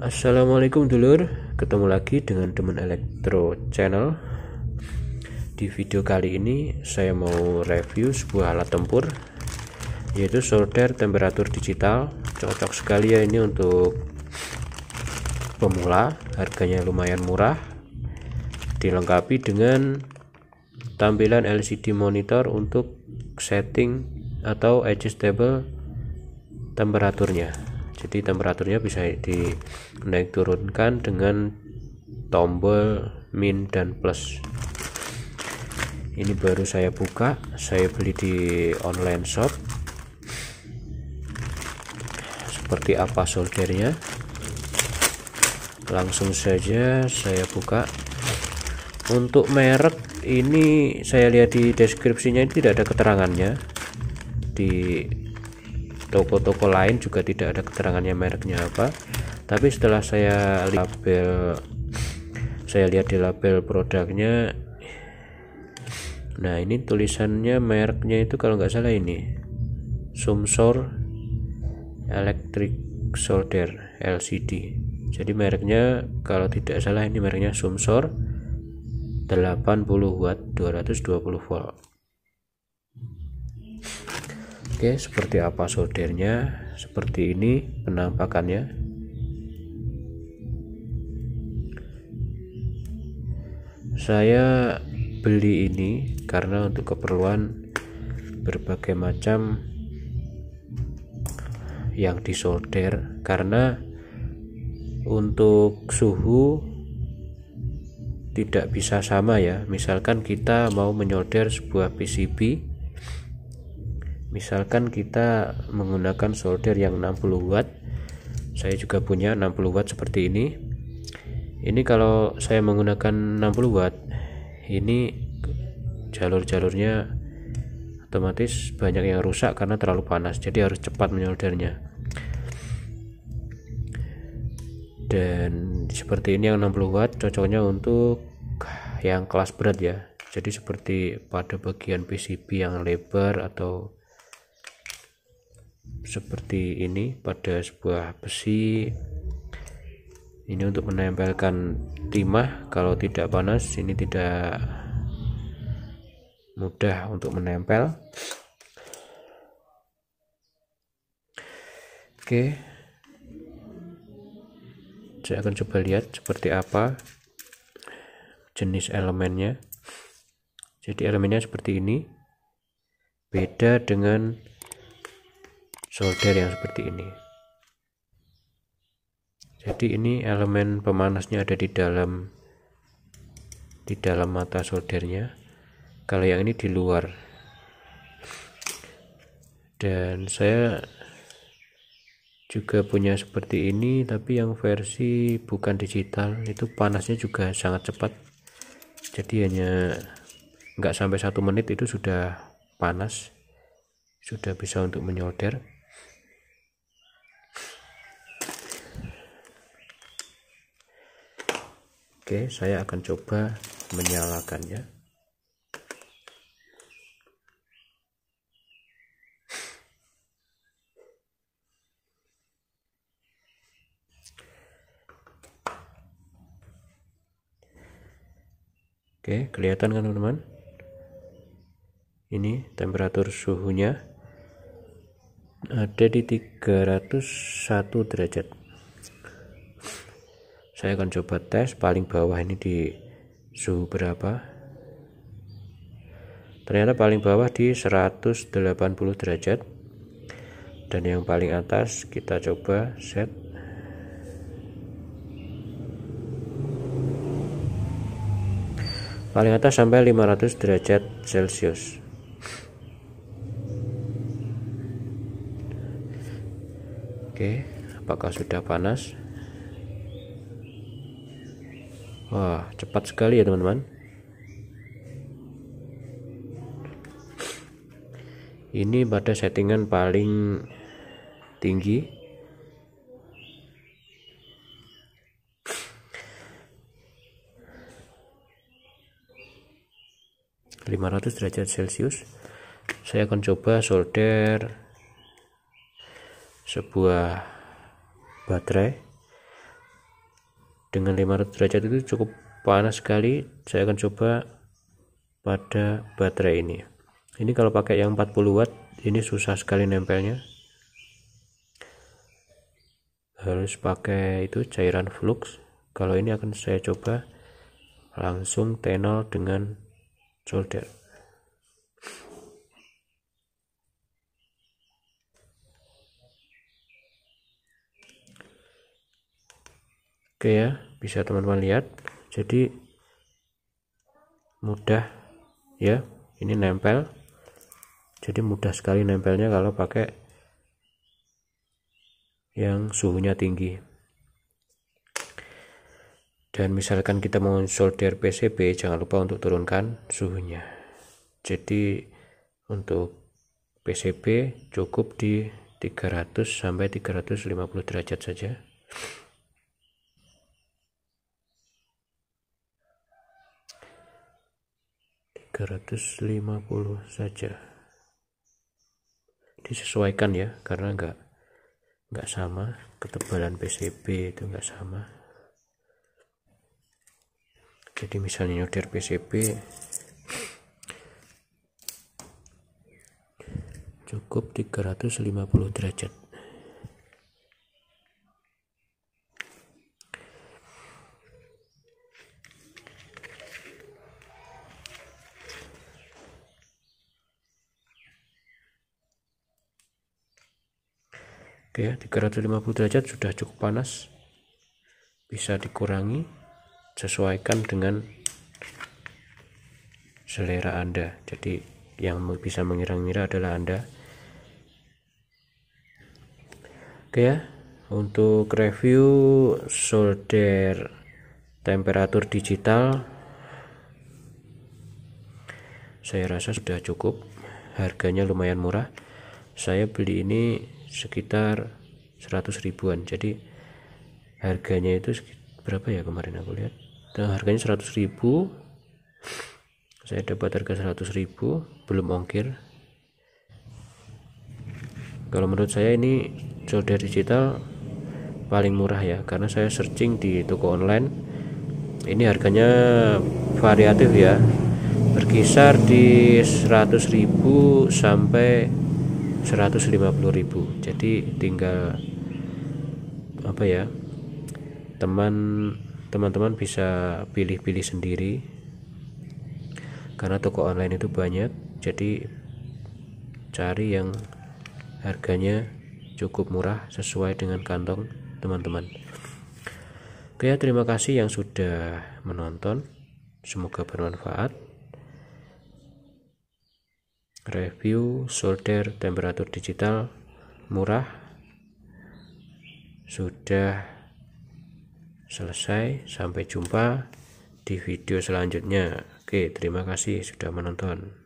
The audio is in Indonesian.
Assalamualaikum dulur, ketemu lagi dengan Demen Elektro Channel. Di video kali ini saya mau review sebuah alat tempur, yaitu solder temperatur digital. Cocok sekali ya ini untuk pemula, harganya lumayan murah, dilengkapi dengan tampilan LCD monitor untuk setting atau adjustable temperaturnya. Jadi temperaturnya bisa dinaik turunkan dengan tombol min dan plus. Ini baru saya buka, saya beli di online shop. Seperti apa soldernya? Langsung saja saya buka. Untuk merek ini saya lihat di deskripsinya ini tidak ada keterangannya. Di toko-toko lain juga tidak ada keterangannya mereknya apa, tapi setelah saya lihat di label produknya, nah ini tulisannya mereknya itu kalau nggak salah ini Sumsor Electric Solder LCD. Jadi mereknya kalau tidak salah ini mereknya Sumsor 80 watt 220 volt. Oke, seperti apa soldernya? Seperti ini penampakannya. Saya beli ini karena untuk keperluan berbagai macam yang disolder, karena untuk suhu tidak bisa sama ya. Misalkan kita mau menyolder sebuah PCB, misalkan kita menggunakan solder yang 60 watt, saya juga punya 60 watt seperti ini. Ini kalau saya menggunakan 60 watt, ini jalur-jalurnya otomatis banyak yang rusak karena terlalu panas, jadi harus cepat menyoldernya. Dan seperti ini yang 60 watt cocoknya untuk yang kelas berat ya, jadi seperti pada bagian PCB yang lebar atau seperti ini pada sebuah besi. Ini untuk menempelkan timah, kalau tidak panas ini tidak mudah untuk menempel. Oke, saya akan coba lihat seperti apa jenis elemennya. Jadi elemennya seperti ini, beda dengan solder yang seperti ini. Jadi ini elemen pemanasnya ada di dalam mata soldernya, kalau yang ini di luar. Dan saya juga punya seperti ini, tapi yang versi bukan digital, itu panasnya juga sangat cepat. Jadi hanya nggak sampai 1 menit itu sudah panas, sudah bisa untuk menyolder. Oke, saya akan coba menyalakannya. Oke, kelihatan kan teman-teman? Ini temperatur suhunya ada di 301 derajat. Saya akan coba tes paling bawah ini di suhu berapa. Ternyata paling bawah di 180 derajat, dan yang paling atas kita coba set paling atas sampai 500 derajat Celcius. Oke, apakah sudah panas? Wah, cepat sekali ya teman-teman. Ini pada settingan paling tinggi. (500 derajat Celcius). Saya akan coba solder sebuah baterai dengan 500 derajat itu cukup panas sekali. Saya akan coba pada baterai ini. Ini kalau pakai yang 40 watt ini susah sekali nempelnya, harus pakai itu cairan flux. Kalau ini akan saya coba langsung tenol dengan solder. Oke ya, bisa teman-teman lihat, jadi mudah ya, ini nempel, jadi mudah sekali nempelnya kalau pakai yang suhunya tinggi. Dan misalkan kita mau solder PCB, jangan lupa untuk turunkan suhunya. Jadi untuk PCB cukup di 300 sampai 350 derajat saja. saja, disesuaikan ya, karena nggak sama ketebalan PCB, itu nggak sama. Jadi misalnya nyolder PCB cukup 350 derajat. Oke ya, 350 derajat sudah cukup panas, bisa dikurangi, sesuaikan dengan selera Anda. Jadi yang bisa mengira-ngira adalah Anda. Oke ya, untuk review solder temperatur digital saya rasa sudah cukup. Harganya lumayan murah, saya beli ini sekitar 100 ribuan. Jadi harganya itu berapa ya, kemarin aku lihat harganya 100 ribu, saya dapat harga 100 ribu belum ongkir. Kalau menurut saya ini solder digital paling murah ya, karena saya searching di toko online, ini harganya variatif ya, berkisar di 100 ribu sampai 150 ribu. Jadi tinggal apa ya, teman-teman bisa pilih-pilih sendiri, karena toko online itu banyak. Jadi cari yang harganya cukup murah sesuai dengan kantong teman-teman. Oke ya, terima kasih yang sudah menonton, semoga bermanfaat. Review solder temperatur digital murah sudah selesai. Sampai jumpa di video selanjutnya. Oke, terima kasih sudah menonton.